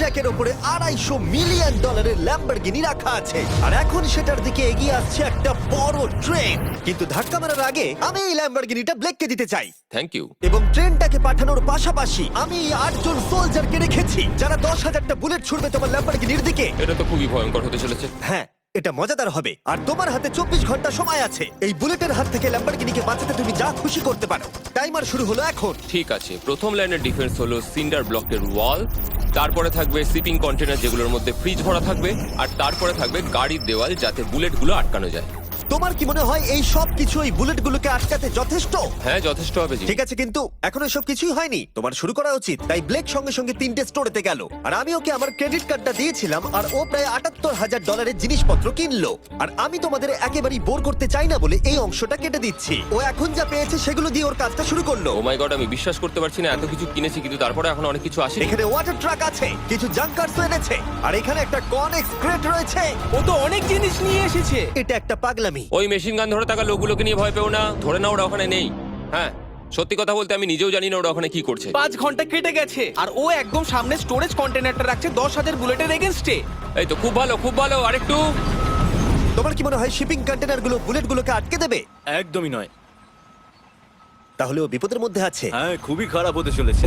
র্যাকের উপরে $250 million Lamborghini রাখা আছে আর এখন সেটার দিকে এগিয়ে আসছে একটা বড় ট্রেন। কিন্তু ধাক্কা মারার আগে আমি এই ল্যাম্বরগিনিটা ব্লেককে দিতে চাই। Thank you. এবং ট্রেনটাকে পাঠানোর পাশাপাশি আমি এই 8 জন সোলজারকে রেখেছি যারা 10,000টা বুলেট ছুড়বে তোমার ল্যাম্বরগিনির দিকে। এটা তো খুবই ভয়ঙ্কর হতে চলেছে। হ্যাঁ, এটা মজাদার হবে। আর তোমার হাতে 24 ঘন্টা সময় আছে এই বুলেটের হাত থেকে ল্যাম্বরগিনিকে বাঁচাতে। তুমি যা খুশি করতে পারো। টাইমার শুরু হলো এখন। ঠিক আছে, প্রথম লাইনের ডিফেন্স হলো সিন্ডার ব্লকের ওয়াল, তারপরে থাকবে শিপিং কন্টেনার যেগুলোর মধ্যে ফ্রিজ ভরা থাকবে, আর তারপরে থাকবে গাড়ির দেওয়াল যাতে বুলেটগুলো আটকানো যায়। তোমার কি মনে হয় এই সব কিছু এই বুলেটগুলোকে আটকাতে যথেষ্ট? হ্যাঁ, যথেষ্ট হবে জি। ঠিক আছে, কিন্তু এখন এসব কিছুই হয়নি। তোমার শুরু করা উচিত। তাই ব্লেক সঙ্গে সঙ্গে 3টে স্টোরেতে গেল আর আমি ওকে আমার ক্রেডিট কার্ডটা দিয়েছিলাম আর ও প্রায় $78,000 জিনিসপত্র কিনলো। আর আমি তোমাদের একেবারেই বোর করতে চাই না বলে এই অংশটা কেটে দিচ্ছি। ও এখন যা পেয়েছে সেগুলো দিয়ে ওর কাজটা শুরু করলো। ও মাই গড, আমি বিশ্বাস করতে পারছি না এত কিছু কিনেছি কিন্তু তারপরে এখন অনেক কিছু আসেনি। এখানে ওয়াটার ট্রাক আছে, কিছু জাঙ্কারস এনেছে আর এখানে একটা কনেক্স ক্রেট রয়েছে। ও তো অনেক জিনিস নিয়ে এসেছে। এটা একটা পাগলামি। ওই মেশিন গান ধরে থাকা লোকগুলোকে নিয়ে ভয় পেও না, ধরে না ওরা ওখানে নেই। হ্যাঁ, সত্যি কথা বলতে আমি নিজেও জানি না ওরা ওখানে কি করছে। 5 ঘন্টা কেটে গেছে আর ও একদম সামনে স্টোরেজ কন্টেনারটা রাখছে 10,000 বুলেটের এগেইনস্টে। এই তো খুব ভালো, খুব ভালো। আরেকটু। তোমার কি মনে হয় শিপিং কন্টেনারগুলো বুলেটগুলোকে আটকে দেবে? একদমই নয়। তাহলে ও বিপদের মধ্যে আছে। হ্যাঁ, খুবই খারাপ হতে চলেছে।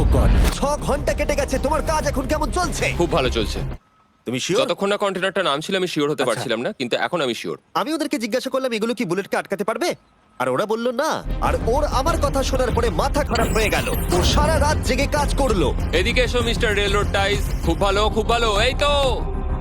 6 ঘন্টা কেটে গেছে। তোমার কাজ এখন কেমন চলছে? খুব ভালো চলছে। তুমি শিওর? যতক্ষণ না কন্টেনারটা নামছিল আমি শিওর হতে আচ্ছা। পারছিলাম না, কিন্তু এখন আমি শিওর। আমি ওদেরকে জিজ্ঞাসা করলাম এগুলো কি বুলেটকে আটকাতে পারবে, আর ওরা বলল না। আর ওর আমার কথা শোনার পরে মাথা খারাপ হয়ে গেল। ও সারা রাত জেগে কাজ করলো। এদিকে এসো মিস্টার রেলরোড টাইস। খুব ভালো, খুব ভালো। এই তো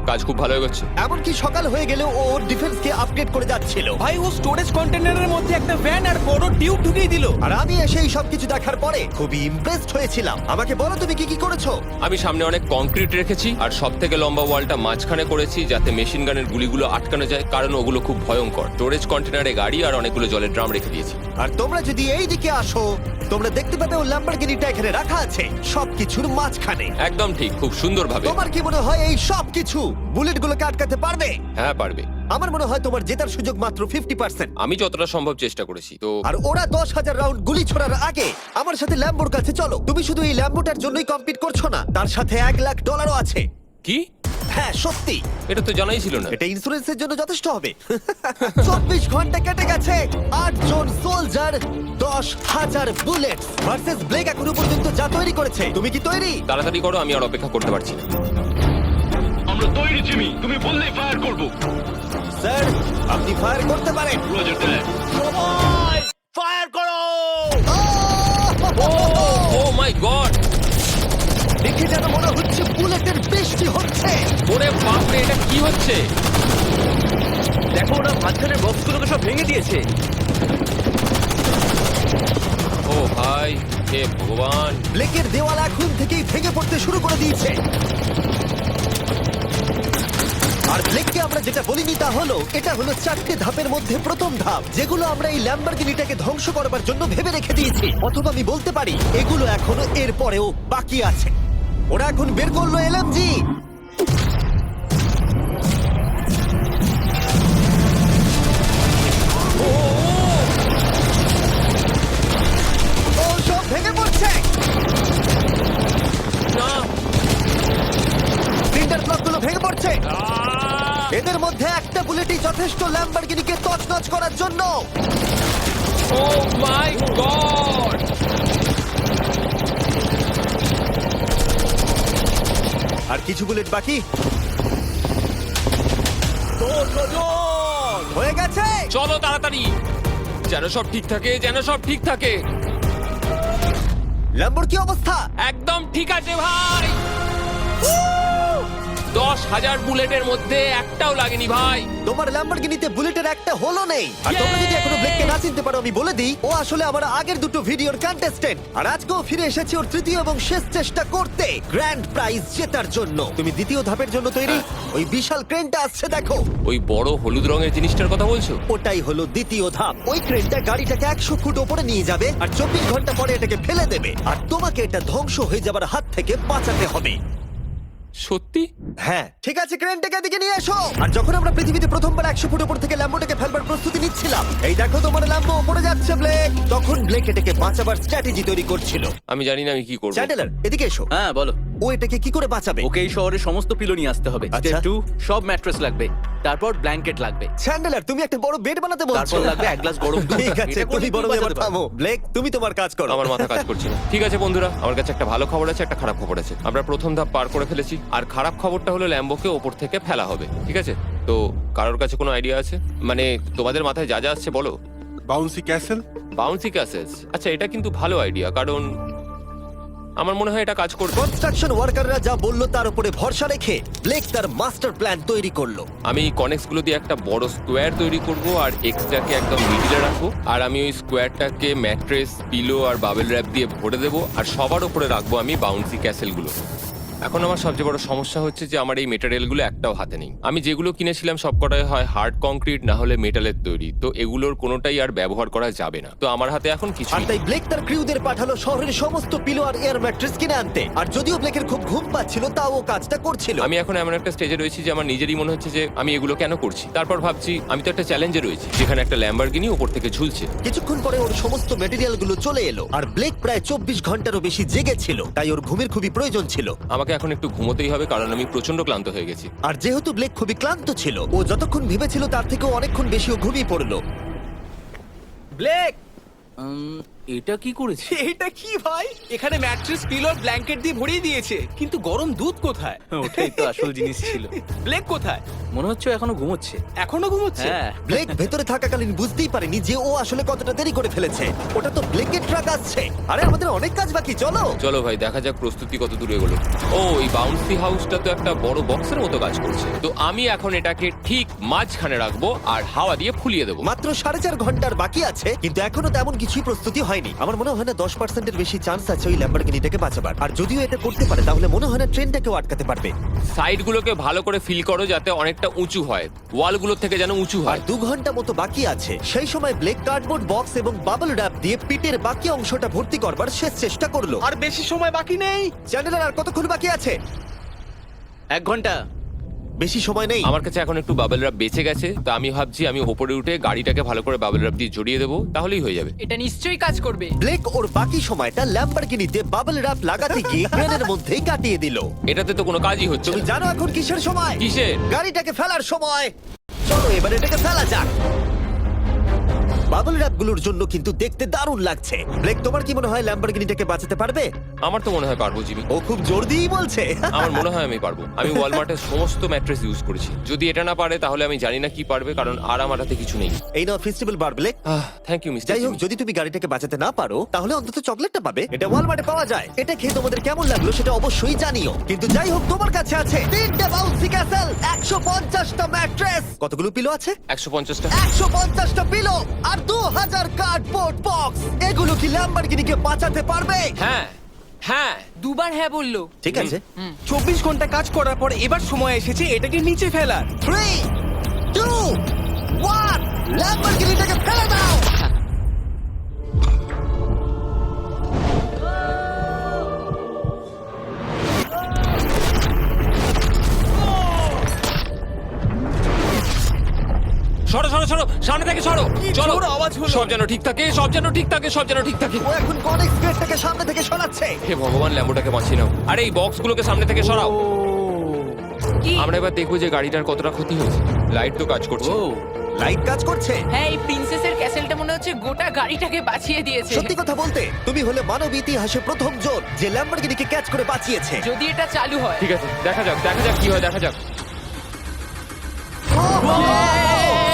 কাজ খুব ভালো হয়ে গেছে। এমনকি সকাল হয়ে গেলেও ও ওর ডিফেন্সকে আপগ্রেড করে যাচ্ছিল। ভাই ও স্টোরেজ কন্টেনারের মধ্যে একটা ভ্যান আর বড় টিউব ঢুকিয়ে দিল। আর আমি এসে এই সবকিছু দেখার পরে খুবই ইমপ্রেসড হয়েছিলাম। আমাকে বলো তুমি কি কি করেছো? আমি সামনে অনেক কংক্রিট রেখেছি আর সব থেকে লম্বা ওয়ালটা মাঝখানে করেছি যাতে মেশিন গানের গুলিগুলো আটকানো যায়, কারণ ওগুলো খুব ভয়ঙ্কর। স্টোরেজ কন্টেনারে গাড়ি আর অনেকগুলো জলের ড্রাম রেখে দিয়েছি। আর তোমরা যদি এই দিকে আসো তোমরা দেখতে পাবে ও ল্যাম্বরগিনিটা এখানে রাখা আছে সবকিছুর মাঝখানে। একদম ঠিক, খুব সুন্দরভাবে। তোমার কি মনে হয় এই সবকিছু বুলেটগুলোকে আটকাতে পারবে? হ্যাঁ, পারবে। আমার মনে হয় তোমার জেতার সুযোগ মাত্র 50%। আমি যতটা সম্ভব চেষ্টা করেছি। তো আর ওরা 10,000 রাউন্ড গুলি ছোড়ার আগে আমার সাথে ল্যাম্বোর কাছে চলো। তুমি শুধু এই ল্যাম্বোটার জন্যই কম্পিট করছো না, তার সাথে $1,00,000 আছে। কি? হ্যাঁ সত্যি, এটা তো জানাই ছিল না। এটা ইন্স্যুরেন্সের জন্য যথেষ্ট হবে। 24 ঘন্টা কেটে গেছে। 8 জন সোলজার, 10,000 বুলেট ভার্সেস ব্লেক এখনো পর্যন্ত যা তৈরি করেছে। তুমি কি তৈরি? তাড়াতাড়ি করো, আমি আর অপেক্ষা করতে পারছি না। আমরা তৈরি জিমি, তুমি বললেই ফায়ার করব। স্যার আপনি ফায়ার করতে পারেন। রোজার দ্যাট। সবাই ফায়ার করো! ও মাই গড! দেখে যেন মনে হচ্ছে বুলেটের বৃষ্টি হচ্ছে। ওরে বাপ রে, এটা কি হচ্ছে? দেখো, ওরা মাঝখানের বক্সগুলোকে সব ভেঙে দিয়েছে। ও ভাই, হে ভগবান! ব্লেকের দেওয়াল এখন থেকেই ভেঙে পড়তে শুরু করে দিয়েছে। আর ব্লেককে আমরা যেটা বলিনি তা হলো এটা হলো 4টে ধাপের মধ্যে প্রথম ধাপ, যেগুলো আমরা এই ল্যাম্বরগিনিটাকে ধ্বংস করবার জন্য ভেবে রেখে দিয়েছি। অথবা আমি বলতে পারি এগুলো এখনো এর পরেও বাকি আছে। ওরা এখন বের করলো এলএমজি। ও সব ভেঙে পড়ছে। না! সিন্টার ব্লকগুলো ভেঙে পড়ছে। এদের মধ্যে একটা বুলেটই যথেষ্ট ল্যাম্বরগিনিকে তছনছ করার জন্য। ও মাই গড! আর কিছু বুলেট বাকি। হয়ে গেছে। চলো তাড়াতাড়ি, যেন সব ঠিক থাকে, যেন সব ঠিক থাকে। ল্যাম্বোর কি অবস্থা? একদম ঠিক আছে ভাই। 10,000 বুলেটের মধ্যে একটাও লাগেনি ভাই। তোমার ল্যাম্বরগিনিতে বুলেটের একটা হলো নেই। আর তোমরা যদি এখনো ব্লেককে না চিনতে পারো আমি বলে দিই, ও আসলে আমার আগের দুটো ভিডিওর কন্টেস্টেন্ট। আর আজকেও ফিরে এসেছে ওর তৃতীয় এবং শেষ চেষ্টা করতে গ্র্যান্ড প্রাইজ জেতার জন্য। তুমি দ্বিতীয় ধাপের জন্য তৈরি? ওই বিশাল ক্রেনটা আসছে দেখো। ওই বড় হলুদ রঙের জিনিসটার কথা বলছো? ওটাই হলো দ্বিতীয় ধাপ। ওই ক্রেনটা গাড়িটাকে 100 ফুট ওপরে নিয়ে যাবে আর 24 ঘন্টা পরে এটাকে ফেলে দেবে। আর তোমাকে এটা ধ্বংস হয়ে যাবার হাত থেকে বাঁচাতে হবে। সত্যি? হ্যাঁ ঠিক আছে, ক্রেনটাকে এদিকে নিয়ে এসো। আর যখন আমরা পৃথিবীতে প্রথমবার 100 ফুট উপর থেকে ল্যাম্বোটাকে ফেলবার প্রস্তুতি নিচ্ছিলাম, এই দেখো তোমার ল্যাম্বো উপরে যাচ্ছে ব্লেক, তখন ব্লেক এটাকে বাঁচাবার স্ট্র্যাটেজি তৈরি করছিল। আমি জানি না আমি কি করবো। চ্যান্ডেলার এদিকে এসো। হ্যাঁ বলো। ও এটাকে কি করে বাঁচাবে? ওকে এই শহরের সমস্ত পিলো নিয়ে আসতে হবে। আচ্ছা। স্টেপ 2 সব ম্যাট্রেস লাগবে, তারপর ব্ল্যাঙ্কেট লাগবে, চ্যান্ডেলার তুমি একটা বড় বেড বানাতে বলছো? তারপর লাগবে এক গ্লাস গরম দুধ। ঠিক আছে, এটা করলে তুমি বড় তুই এবার বাঁচাতে থামো। ব্লেক তুমি তোমার কাজ করো। আমার মাথা কাজ করছে না। ঠিক আছে বন্ধুরা, আমার কাছে একটা ভালো খবর আছে, একটা খারাপ খবর আছে। আমরা প্রথম ধাপ পার করে ফেলেছি, আর খারাপ খবরটা হলো ল্যাম্বোকে ওপর থেকে ফেলা হবে। ঠিক আছে, তো কারোর কাছে কোনো আইডিয়া আছে? মানে তোমাদের মাথায় যা যা আসছে বলো। Bouncy castle. বাউন্সি ক্যাসেলস, আচ্ছা এটা কিন্তু ভালো আইডিয়া, কারণ আমার মনে হয় এটা কাজ করবে। কনস্ট্রাকশন ওয়ার্কাররা যা বললো তার উপরে ভরসা রেখে ব্লেক তার মাস্টার প্ল্যান তৈরি করলো। আমি কনেক্স গুলো দিয়ে একটা বড় স্কোয়ার তৈরি করব আর এক্সটাকে একদম মিডিলে রাখবো, আর আমি ওই স্কোয়ারটাকে ম্যাট্রেস, পিলো আর বাবেল র্যাপ দিয়ে ভরে দেবো, আর সবার উপরে রাখবো আমি বাউন্সি ক্যাসেল গুলো। এখন আমার সবচেয়ে বড় সমস্যা হচ্ছে যে আমার এই মেটেরিয়ালগুলো একটাও হাতে নেই। আমি যেগুলো কিনেছিলাম সবকটাই হয় হার্ড কংক্রিট না হলে মেটালের তৈরি, তো এগুলোর কোনোটাই আর ব্যবহার করা যাবে না। তো আমার হাতে এখন কিছু আর তাই ব্লেক তার ক্রিউদের পাঠালো শহরের সমস্ত পিলো আর এয়ার ম্যাট্রেস কিনে আনতে। আর যদিও ব্লেকের খুব ঘুম পাচ্ছিল, তাও ও কাজটা করছিল। আমি এখন এমন একটা স্টেজে রয়েছি যে আমার নিজেরই মনে হচ্ছে যে আমি এগুলো কেন করছি। তারপর ভাবছি আমি তো একটা চ্যালেঞ্জে রয়েছি যেখানে একটা ল্যাম্বরগিনি উপর থেকে ঝুলছে। কিছুক্ষণ পরে ওর সমস্ত মেটেরিয়াল গুলো চলে এলো, আর ব্লেক প্রায় 24 ঘন্টারও বেশি জেগে ছিল, তাই ওর ঘুমের খুবই প্রয়োজন ছিল। আমাকে এখন একটু ঘুমোতেই হবে, কারণ আমি প্রচন্ড ক্লান্ত হয়ে গেছি। আর যেহেতু ব্লেক খুবই ক্লান্ত ছিল, ও যতক্ষণ ভেবেছিল তার থেকেও অনেকক্ষণ বেশি ও ঘুমিয়ে পড়লো। ব্লেক, এটা কি করেছে? এটা কি ভাই? এখানে ম্যাট্রেস, পিলো, ব্ল্যাঙ্কেট দিয়ে ভরিয়ে দিয়েছে, কিন্তু গরম দুধ কোথায়? ওটাই তো আসল জিনিস ছিল। ব্লেক কোথায়? মনে হচ্ছে ও এখনো ঘুমোচ্ছে। এখনো ঘুমোচ্ছে? হ্যাঁ। ব্লেক ভেতরে থাকাকালীন বুঝতেই পারেনি যে ও আসলে কতটা দেরি করে ফেলেছে। ওটা তো ব্লেকের ট্রাক আসছে। আরে আমাদের অনেক কাজ বাকি, চলো। চলো ভাই, দেখা যাক প্রস্তুতি কত দূরে এগোলো। ও, এই বাউন্সি হাউসটা তো একটা বড় বক্সের মতো কাজ করছে, তো আমি এখন এটাকে ঠিক মাঝখানে রাখবো আর হাওয়া দিয়ে ফুলিয়ে দেবো। মাত্র 4.5 ঘন্টার বাকি আছে, কিন্তু এখনো তেমন কিছুই প্রস্তুতি হয়নি। আমার মনে হয় না 10%-এর বেশি চান্স আছে ওই ল্যাম্বরগিনিটাকে বাঁচাবার। আর যদিও এটা করতে পারে, তাহলে মনে হয় না ট্রেনটাকেও আটকাতে পারবে। সাইডগুলোকে ভালো করে ফিল করো যাতে অনেকটা উঁচু হয়, ওয়ালগুলোর থেকে যেন উঁচু আর হয়। 2 ঘন্টা মতো বাকি আছে। সেই সময় ব্লেক কার্ডবোর্ড বক্স এবং বাবল র্যাপ দিয়ে পিটের বাকি অংশটা ভর্তি করবার শেষ চেষ্টা করলো। আর বেশি সময় বাকি নেই। চ্যানেলের আর কতক্ষণ বাকি আছে? 1 ঘন্টা। বেশি সময় নেই। আমার কাছে এখন একটু বাবেল রাব বেঁচে গেছে, তো আমি ভাবছি আমি ওপরে উঠে গাড়িটাকে ভালো করে বাবেল রাব দিয়ে জড়িয়ে দেবো, তাহলেই হয়ে যাবে। এটা নিশ্চয়ই কাজ করবে। ব্লেক ওর বাকি সময়টা ল্যাম্বরগিনিতে বাবল র্যাপ লাগাতে গিয়ে ক্রেনের মধ্যেই কাটিয়ে দিল। এটাতে তো কোনো কাজই হচ্ছে তুমি না। জানো এখন কিসের সময়? কিসের? গাড়িটাকে ফেলার সময়। চলো এবার এটাকে ফেলা যাক। বাবল র্যাপ গুলোর জন্য কিন্তু দেখতে দারুণ লাগছে। ব্লেক, তোমার কি মনে হয় ল্যাম্বরগিনিটাকে বাঁচাতে পারবে? আমার তো মনে হয় পারবো জিমি। ও খুব জোর দিয়েই বলছে। আমার মনে হয় আমি পারবো। আমি ওয়ালমার্টের সমস্ত ম্যাট্রেস ইউজ করেছি। যদি এটা না পারে তাহলে আমি জানি না কি পারবে, কারণ আর আমার হাতে কিছু নেই। এই নাও ফেস্টিভ্যাল বার ব্লেক। Thank you mister. যাই হোক, যদি তুমি গাড়িটাকে বাঁচাতে না পারো তাহলে অন্তত চকলেটটা পাবে। এটা ওয়ালমার্টে পাওয়া যায়। এটা খেয়ে তোমাদের কেমন লাগলো সেটা অবশ্যই জানিও। কিন্তু যাই হোক, তোমার কাছে আছে 3টে বাউন্সি ক্যাসেল, 150টা ম্যাট্রেস, কতগুলো পিলো আছে? 150টা। 150টা পিলো আর 2000 কার্ডবোর্ড বক্স। এগুলো কি ল্যাম্বরগিনিকে বাঁচাতে পারবে? হ্যাঁ হ্যাঁ। দুবার হ্যাঁ বললো। ঠিক আছে। 24 ঘন্টা কাজ করার পর এবার সময় এসেছে এটাকে নিচে ফেলার। 3 2 1 ল্যাম্বরগিনিটাকে ফেলে দাও। সরো সরো সরো, সামনে থেকে সরো। চলো, জোর আওয়াজ হলো। সব যেন ঠিক থাকে, সব যেন ঠিক থাকে, সব যেন ঠিক থাকে। ও এখন কনেক্স গেটটাকে সামনে থেকে সরাচ্ছে। হে ভগবান, ল্যাম্বোটাকে বাঁচিয়ে নাও। আরে এই বক্সগুলোকে সামনে থেকে সরাও। কি? আমরা এবার দেখবো যে গাড়িটার কতটা ক্ষতি হয়েছে। লাইট তো কাজ করছে। ও লাইট কাজ করছে। হ্যাঁ, এই প্রিন্সেসের ক্যাসেলটা মনে হচ্ছে গোটা গাড়িটাকে বাঁচিয়ে দিয়েছে। সত্যি কথা বলতে তুমি হলে মানব ইতিহাসে প্রথম জন যে ল্যাম্বরগিনিকে ক্যাচ করে বাঁচিয়েছে। যদি এটা চালু হয়। ঠিক আছে, দেখা যাক কি হয়, দেখা যাক।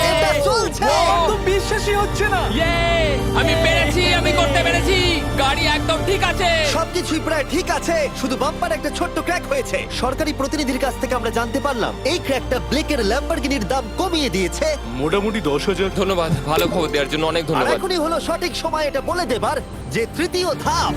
এটা চলছে। তো বিশ্বাসই হচ্ছে না। আমি পেরেছি, আমি করতে পেরেছি। গাড়ি একদম ঠিক আছে। সবকিছুই প্রায় ঠিক আছে, শুধু বাম্পার একটা ছোট্ট ক্র্যাক হয়েছে। সরকারি প্রতিনিধির কাছ থেকে আমরা জানতে পারলাম এই ক্র্যাকটা ব্লেকের ল্যাম্বরগিনির দাম কমিয়ে দিয়েছে। মোটামুটি 10,000। ধন্যবাদ, ভালো খবর দেওয়ার জন্য অনেক আর ধন্যবাদ। এখনই হলো সঠিক সময় এটা বলে দেবার যে তৃতীয় ধাপ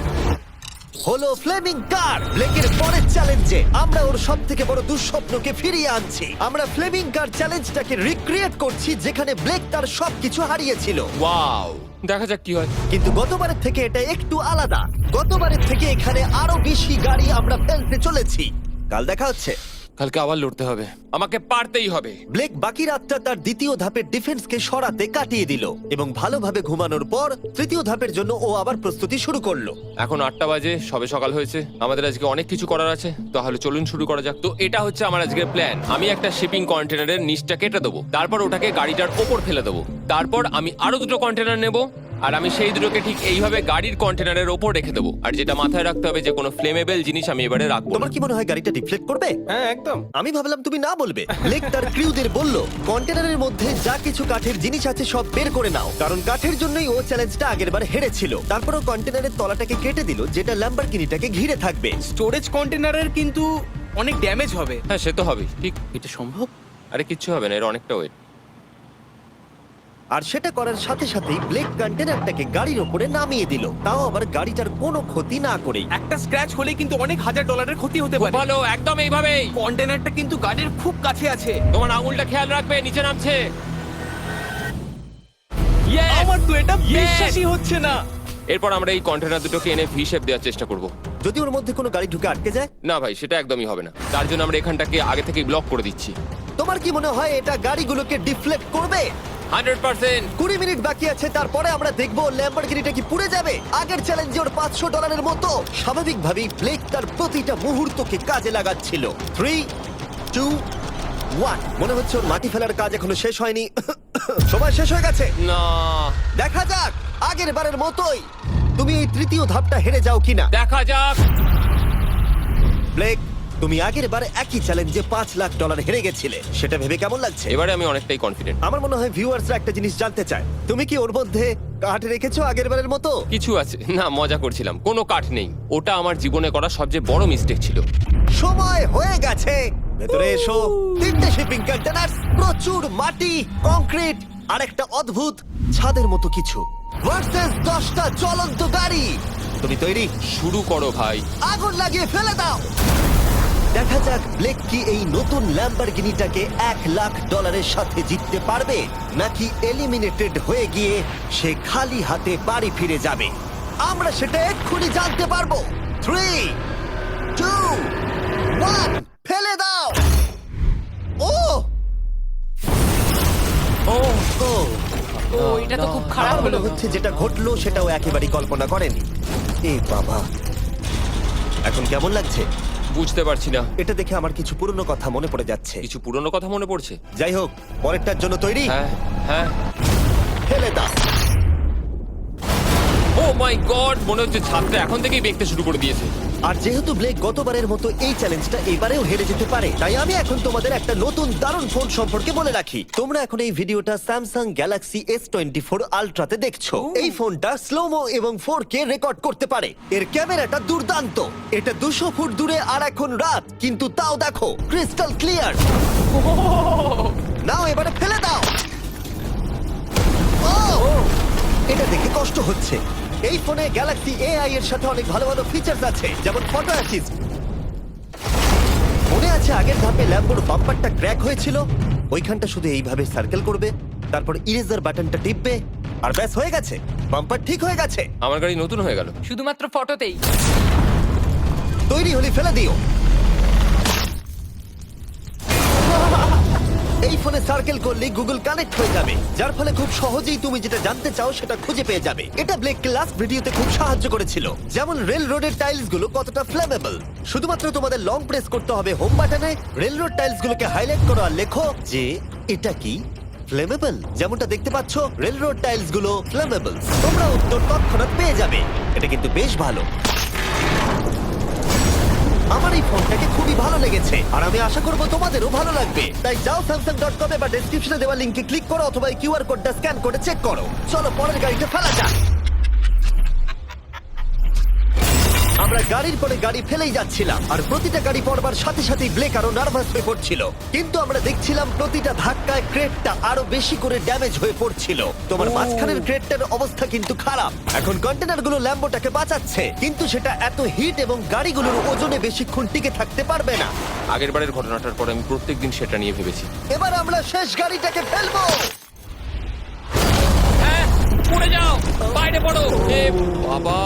হলো ফ্লেমিং কার। ব্লেকের পরের চ্যালেঞ্জে আমরা ওর সবথেকে বড় দুঃস্বপ্নকে ফিরিয়ে আনছি। আমরা ফ্লেমিং কার চ্যালেঞ্জটাকে রিক্রিয়েট করছি যেখানে ব্লেক তার সবকিছু হারিয়েছিল। ওয়াও, দেখা যাক কি হয়। কিন্তু গতবারের থেকে এটা একটু আলাদা। গতবারের থেকে এখানে আরো বেশি গাড়ি আমরা ফেলতে চলেছি, কাল দেখা হচ্ছে। কালকে আবার লড়তে হবে, আমাকে পারতেই হবে। ব্লেক বাকি রাতটা তার দ্বিতীয় ধাপের ডিফেন্সকে সরাতে কাটিয়ে দিল এবং ভালোভাবে ঘুমানোর পর তৃতীয় ধাপের জন্য ও আবার প্রস্তুতি শুরু করলো। এখন 8টা বাজে, সবে সকাল হয়েছে, আমাদের আজকে অনেক কিছু করার আছে, তাহলে চলুন শুরু করা যাক। তো এটা হচ্ছে আমার আজকের প্ল্যান। আমি একটা শিপিং কন্টেনারের নিচটা কেটে দেবো, তারপর ওটাকে গাড়িটার ওপর ফেলে দেবো, তারপর আমি আরো দুটো কন্টেনার নেব, আর আমি সেই দুটোকে ঠিক এইভাবে গাড়ির কন্টেনারের ওপর রেখে দেবো। আর যেটা মাথায় রাখতে হবে যে কোনো ফ্লেমেবল জিনিস আমি এবারে রাখবো না। তোমার কি মনে হয় গাড়িটা ডিফ্লেক্ট করবে? হ্যাঁ একদম। আমি ভাবলাম তুমি না বলবে। ব্লেক তার ক্রিউদের বলল কন্টেনারের মধ্যে যা কিছু কাঠের জিনিস আছে সব বের করে নাও, কারণ কাঠের জন্যই ও চ্যালেঞ্জটা আগেরবার হেরেছিল। তারপর ও কন্টেনারের তলাটাকে কেটে দিল, যেটা ল্যাম্বরগিনিটাকে ঘিরে থাকবে। স্টোরেজ কন্টেনারের কিন্তু অনেক ড্যামেজ হবে। হ্যাঁ, সে তো হবেই, ঠিক। এটা সম্ভব? আরে কিচ্ছু হবে না, এর অনেকটা ওয়েট। আর সেটা করার সাথে সাথেই ব্লেক কন্টেনারটাকে গাড়ির ওপরে নামিয়ে দিল, তাও আবার গাড়িটার কোনো ক্ষতি না করেই। একটা স্ক্র্যাচ হলেই কিন্তু অনেক $1000 ক্ষতি হতে পারে। ভালো, একদম এইভাবেই। কন্টেনারটা কিন্তু গাড়ির খুব কাছে আছে। তোমার আঙুলটা খেয়াল রাখবে, নিচে নামছে। Yes! আমার তো এটা Yes! বিশ্বাসই হচ্ছে না। এরপর আমরা এই কন্টেনার দুটোকে এনে ভি শেপ দেওয়ার চেষ্টা করব। যদি ওর মধ্যে কোনো গাড়ি ঢুকে আটকে যায়? না ভাই, সেটা একদমই হবে না। তার জন্য আমরা এখানটাকে আগে থেকেই ব্লক করে দিচ্ছি। তোমার কি মনে হয় এটা গাড়িগুলোকে ডিফ্লেক্ট করবে? 100%। 20 মিনিট বাকি আছে, তারপরে আমরা দেখবো ল্যাম্বরগিনিটা কি পুড়ে যাবে। আগের চ্যালেঞ্জে ওর $500 মতো। স্বাভাবিকভাবেই ব্লেক তার প্রতিটা মুহূর্তকে কাজে লাগাচ্ছিল। 3, 2, 1। মনে হচ্ছে ওর মাটি ফেলার কাজ এখনো শেষ হয়নি। সময় শেষ হয়ে গেছে। না, দেখা যাক আগের বারের মতোই তুমি এই তৃতীয় ধাপটা হেরে যাও কিনা। দেখা যাক। ব্লেক, তুমি আগের বার একই চ্যালেঞ্জে $5 লাখ হেরে গেছিলে, সেটা ভেবে কেমন লাগছে? এবারে আমি অনেকটাই কনফিডেন্ট। আমার মনে হয় ভিউয়ার্সরা একটা জিনিস জানতে চায়, তুমি কি ওর মধ্যে কাঠ রেখেছো আগের বারের মতো? কিছু আছে না, মজা করছিলাম। কোনো কাঠ নেই। ওটা আমার জীবনে করা সবচেয়ে বড় মিস্টেক ছিল। সময় হয়ে গেছে, ভেতরে এসো। 3টে শিপিং কন্টেনার, প্রচুর মাটি, কংক্রিট আর একটা অদ্ভুত ছাদের মতো কিছু ভার্সেস 10টা চলন্ত গাড়ি। তুমি তৈরি? শুরু করো ভাই। আগুন লাগিয়ে ফেলে দাও। দেখা যাক ব্লেক কি এই নতুন ল্যাম্বরগিনিটাকে $1 লাখ সাথে জিততে পারবে, নাকি এলিমিনেটেড হয়ে গিয়ে সে খালি হাতে বাড়ি ফিরে যাবে। আমরা সেটা এক্ষুনি জানতে পারবো। 3, 2, 1, ফেলে দাও। ও ও ও ও এটা তো খুব খারাপ আমার হলো। মনে হচ্ছে যেটা ঘটলো সেটাও একেবারেই কল্পনা করেনি। এ বাবা, এখন কেমন লাগছে? বুঝতে পারছি না। এটা দেখে আমার কিছু পুরনো কথা মনে পড়ে যাচ্ছে। কিছু পুরনো কথা মনে পড়ছে। যাই হোক, পরেরটার জন্য তৈরি? হ্যাঁ হ্যাঁ। ফেলে দাও। ও মাই গড, মনে হচ্ছে ছাদটা এখন থেকেই দেখতে শুরু করে দিয়েছে। আর যেহেতু ব্লেক গতবারের মতো এই চ্যালেঞ্জটা এবারেও হেরে যেতে পারে, তাই আমি এখন তোমাদের একটা নতুন দারুণ ফোন সম্পর্কে বলে রাখি। তোমরা এখন এই ভিডিওটা স্যামসাং গ্যালাক্সি S24 আলট্রাতে দেখছো। এই ফোনটা স্লোমো এবং 4K রেকর্ড করতে পারে। এর ক্যামেরাটা দুর্দান্ত। এটা 200 ফুট দূরে আর এখন রাত, কিন্তু তাও দেখো ক্রিস্টাল ক্লিয়ার। নাও এবারে ফেলে দাও। ও, এটা দেখে কষ্ট হচ্ছে। এই ফোনে গ্যালাক্সি AI এর সাথে অনেক ভালো ভালো ফিচার্স আছে, যেমন ফটো অ্যাসিস্ট। মনে আছে আগের ধাপে ল্যাম্বোর বাম্পারটা ক্র্যাক হয়েছিল? ওইখানটা শুধু এইভাবে সার্কেল করবে, তারপর ইরেজার বাটনটা টিপবে, আর ব্যাস হয়ে গেছে, বাম্পার ঠিক হয়ে গেছে। আমার গাড়ি নতুন হয়ে গেল। শুধুমাত্র ফটোতেই। তৈরি হলে ফেলে দিও। এই ফোনে সার্কেল করলে গুগল কানেক্ট হয়ে যাবে, যার ফলে খুব সহজেই তুমি যেটা জানতে চাও সেটা খুঁজে পেয়ে যাবে। এটা ব্লেককে লাস্ট ভিডিওতে খুব সাহায্য করেছিল, যেমন রেল রোডের টাইলস গুলো কতটা ফ্লেমেবল। শুধুমাত্র তোমাদের লং প্রেস করতে হবে হোম বাটনে, রেল রোড টাইলস গুলোকে হাইলাইট করো আর লেখো যে এটা কি ফ্লেমেবল। যেমনটা দেখতে পাচ্ছ, রেল রোড টাইলস গুলো ফ্লেমেবল। তোমরা উত্তর তৎক্ষণাৎ পেয়ে যাবে। এটা কিন্তু বেশ ভালো। আমার এই ফোনটাকে খুবই ভালো লেগেছে, আর আমি আশা করবো তোমাদেরও ভালো লাগবে। তাই যাও Samsung.com বা ডেসক্রিপশনে দেওয়া লিংকে ক্লিক করো, অথবা কিউআর কোডটা স্ক্যান করে চেক করো। চলো পরের গাড়িতে ফেলা যাক। আমরা গাড়ির পরে গাড়ি ফেলেই যাচ্ছিলাম, আর প্রতিটা গাড়ি পড়বার সাথে সাথেই ব্লেক আরো নার্ভাস হয়ে পড়ছিল। কিন্তু আমরা দেখছিলাম প্রতিটা ধাক্কায় ক্রেটটা আরো বেশি করে ড্যামেজ হয়ে পড়ছিল। তোমার মাঝখানের ক্রেটটার অবস্থা কিন্তু খারাপ। এখন কন্টেনারগুলো ল্যাম্বোটাকে বাঁচাচ্ছে, কিন্তু সেটা এত হিট এবং গাড়িগুলোর ওজনে বেশিক্ষণ টিকে থাকতে পারবে না। আগের বারের ঘটনাটার পর আমি প্রত্যেকদিন সেটা নিয়ে ভেবেছি। এবার আমরা শেষ গাড়িটাকে ফেলবো। পড়ে যাও, বাইরে পড়ো। এ বাবা,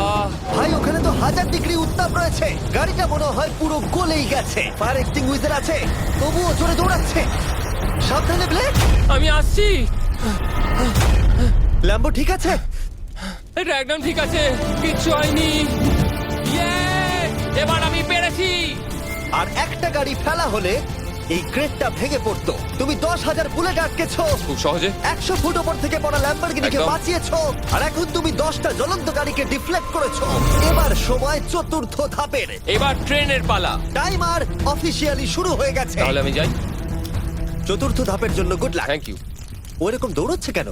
ভাই ওখানে তো 1000 ডিগ্রি উত্তাপ রয়েছে। গাড়িটা মনে হয় পুরো গলেই গেছে। ফায়ার এক্সটিংগুইজার আছে, তবুও জোরে দৌড়াচ্ছে। সাবধানে ব্লেক। আমি আসছি। ল্যাম্বো ঠিক আছে? এটা একদম ঠিক আছে, কিচ্ছু হয়নি। ইয়ে! এবার আমি পেরেছি। আর একটা গাড়ি ফেলা হলে এই ক্রেটটা ভেঙে পড়তো। তুমি 10,000 বুলেট আটকেছো, খুব সহজে। 100 ফুট ওপর থেকে পড়া ল্যাম্বরগিনিকে একদম। বাঁচিয়েছো, আর এখন তুমি 10টা জ্বলন্ত গাড়িকে ডিফ্লেক্ট করেছো। এবার সময় চতুর্থ ধাপের। এবার ট্রেনের পালা। টাইমার অফিসিয়ালি শুরু হয়ে গেছে। তাহলে আমি যাই। চতুর্থ ধাপের জন্য গুড লাক। Thank you. ও এরকম দৌড়চ্ছে কেন?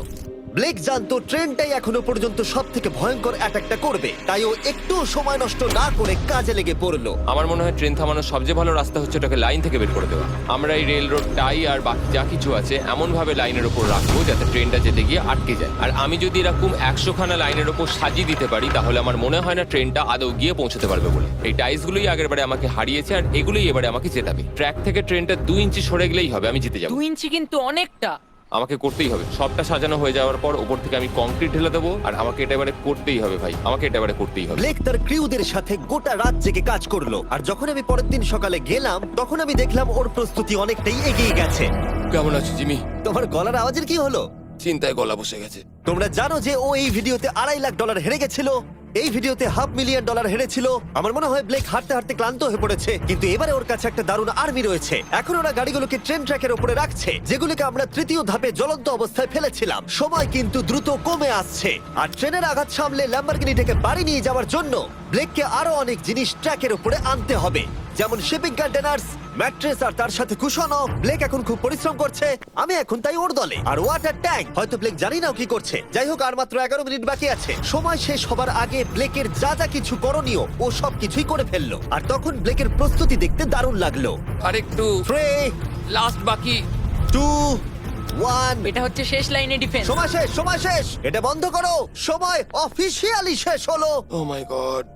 ব্লেক জানতো ট্রেনটাই এখনো পর্যন্ত সব থেকে ভয়ঙ্কর অ্যাটাকটা করবে, তাই ও একটু সময় নষ্ট না করে কাজে লেগে পড়লো। আমার মনে হয় ট্রেন থামানোর সবচেয়ে ভালো রাস্তা হচ্ছে ওটাকে লাইন থেকে বের করে দেওয়া। আমরা এই রেল রোড টাই আর বাকি যা কিছু আছে এমন ভাবে লাইনের ওপর রাখবো যাতে ট্রেনটা যেতে গিয়ে আটকে যায়। আর আমি যদি এরকম 100 খানা লাইনের ওপর সাজিয়ে দিতে পারি তাহলে আমার মনে হয় না ট্রেনটা আদৌ গিয়ে পৌঁছতে পারবে বলে। এই টাইলসগুলোই আগের বারে আমাকে হারিয়েছে আর এগুলোই এবারে আমাকে জেতাবে। ট্র্যাক থেকে ট্রেনটা 2 ইঞ্চি সরে গেলেই হবে, আমি জিতে যাবো। 2 ইঞ্চি কিন্তু অনেকটা। আমাকে করতেই হবে। সবটা সাজানো হয়ে যাওয়ার পর ওপর থেকে আমি কংক্রিট ঢেলে দেবো আর আমাকে এটা এবারে করতেই হবে ভাই, আমাকে এটা এবারে করতেই হবে। ব্লেক তার ক্রিউদের সাথে গোটা রাত জেগে কাজ করলো, আর যখন আমি পরের দিন সকালে গেলাম তখন আমি দেখলাম ওর প্রস্তুতি অনেকটাই এগিয়ে গেছে। কেমন আছো জিমি? তোমার গলার আওয়াজের কি হলো? চিন্তায় গলা বসে গেছে। তোমরা জানো যে ও এই ভিডিওতে $2.5 লাখ হেরে গেছিল, এই ভিডিওতে $500,000 হেরেছিল। আমার মনে হয় ব্লেক হাঁটতে হাঁটতে ক্লান্ত হয়ে পড়েছে, কিন্তু এবারে ওর কাছে একটা দারুণ আর্মি রয়েছে। এখন ওরা গাড়িগুলোকে ট্রেন ট্র্যাকের উপরে রাখছে, যেগুলোকে আমরা তৃতীয় ধাপে জ্বলন্ত অবস্থায় ফেলেছিলাম। সময় কিন্তু দ্রুত কমে আসছে, আর ট্রেনের আঘাত সামলে ল্যাম্বরগিনিটাকে বাড়ি নিয়ে যাওয়ার জন্য ব্লেককে আরো অনেক জিনিস ট্র্যাকের উপরে আনতে হবে, যেমন শিপিং কন্টেনার্স, ম্যাট্রেস আর তার সাথে কুশনও। ব্লেক এখন খুব পরিশ্রম করছে, আমি এখন তাই ওর দলে। আর ওয়াটার ট্যাঙ্ক, হয়তো ব্লেক জানি না ও কি করছে। যাই হোক, আর মাত্র 11 মিনিট বাকি আছে। সময় শেষ হবার আগে ব্লেকের যা যা কিছু করণীয় ও সব কিছুই করে ফেললো, আর তখন ব্লেকের প্রস্তুতি দেখতে দারুণ লাগলো। আর একটু 3, লাস্ট বাকি। 2, 1। এটা হচ্ছে শেষ লাইনে ডিফেন্স। সময় শেষ, সময় শেষ, এটা বন্ধ করো। সময় অফিসিয়ালি শেষ হলো। ও মাই গড।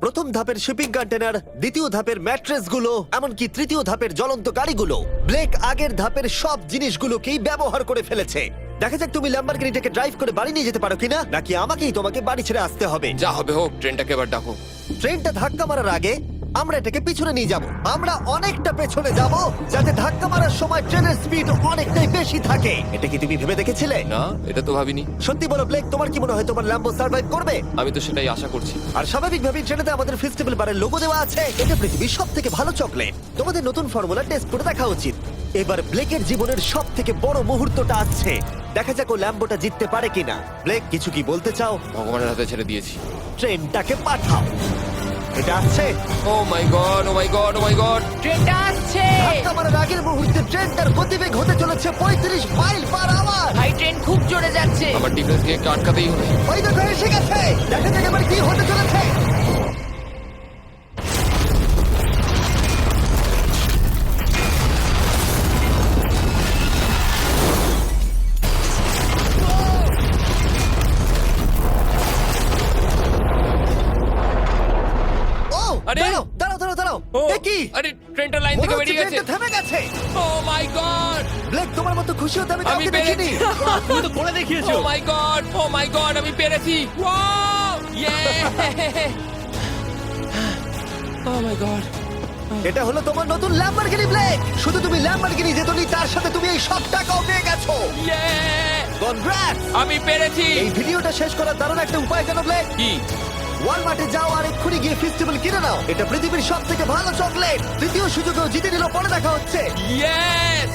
প্রথম ধাপের শিপিং কন্টেনার, দ্বিতীয় ধাপের ম্যাট্রেস গুলো, এমনকি তৃতীয় ধাপের জ্বলন্ত গাড়িগুলো, ব্লেক আগের ধাপের সব জিনিসগুলোকেই ব্যবহার করে ফেলেছে। দেখা যাক তুমি ল্যাম্বরগিনিটাকে ড্রাইভ করে বাড়ি নিয়ে যেতে পারো কিনা, নাকি আমাকেই তোমাকে বাড়ি ছেড়ে আসতে হবে। যা হবে হোক, ট্রেনটাকে এবার ডাকো। ট্রেনটা ধাক্কা মারার আগে আমরা এটাকে পিছনে নিয়ে যাব। আমরা অনেকটা পেছনে যাব, যাতে ধাক্কা মারার সময় ট্রেনের স্পিড অনেকটাই বেশি থাকে। এটা কি তুমি ভেবে দেখেছিলে? না, এটা তো ভাবিনি। সত্যি বলো ব্লেক, তোমার কি মনে হয় তোমার ল্যাম্বো সার্ভাইভ করবে? আমি তো সেটাই আশা করছি। আর স্বাভাবিকভাবেই ট্রেনেতে আমাদের ফেস্টিভ্যাল বারের লোগো দেওয়া আছে। এটা পৃথিবীর সবথেকে ভালো চকলেট। তোমাদের নতুন ফর্মুলা টেস্ট করে দেখা উচিত। এবার ব্লেকের জীবনের সবথেকে বড় মুহূর্তটা আসছে। দেখা যাক ও ল্যাম্বোটা জিততে পারে কিনা। ব্লেক, কিছু কি বলতে চাও? ভগবানের হাতে ছেড়ে দিয়েছি। ট্রেনটাকে পাঠাও। এটা আসছে। ও মাই গড, ও মাই গড, ও মাই গড। ট্রেনটা আসছে। ধাক্কা মারার আগের মুহূর্তে ট্রেনটার গতিবেগ হতে চলেছে 35 মাইল পার আওয়ার। ভাই ট্রেন খুব জোরে যাচ্ছে। আমার ডিফেন্সকে একটু আটকাতেই হবে। ওই দেখো এসে গেছে। দেখা যাক এবার কি হতে চলেছে। ও, আরে! দাঁড়াও, দাঁড়াও, দাঁড়াও, দাঁড়াও। ও, এ কি? আরে ট্রেনটা লাইন মনে থেকে হচ্ছে বেরিয়ে গেছে। ট্রেনটা থেমে গেছে। ও মাই গড। ব্লেক, তোমার মতো খুশি হতে আমি আমি কাউকে দেখিনি। পেরেছি। তুমি তো করে দেখিয়েছো। ও মাই গড, ও মাই গড, আমি পেরেছি। ওয়াও! ইয়ে! ও মাই গড। এটা হলো তোমার নতুন ল্যাম্বরগিনি ব্লেক। শুধু তুমি ল্যাম্বরগিনি জেতনি, তার সাথে তুমি এই সব টাকাও পেয়ে গেছো। ইয়ে! কনগ্রাটস! আমি পেরেছি। এই ভিডিওটা শেষ করার দারুণ একটা উপায় জানো ব্লেক? কি? ওয়ালমার্টে যাও আর এক্ষুনি গিয়ে ফেস্টিভ্যাল কিনে নাও। এটা পৃথিবীর সব থেকে ভালো চকলেট। তৃতীয় সুযোগেও জিতে নিল। পরে দেখা হচ্ছে। ইয়েস!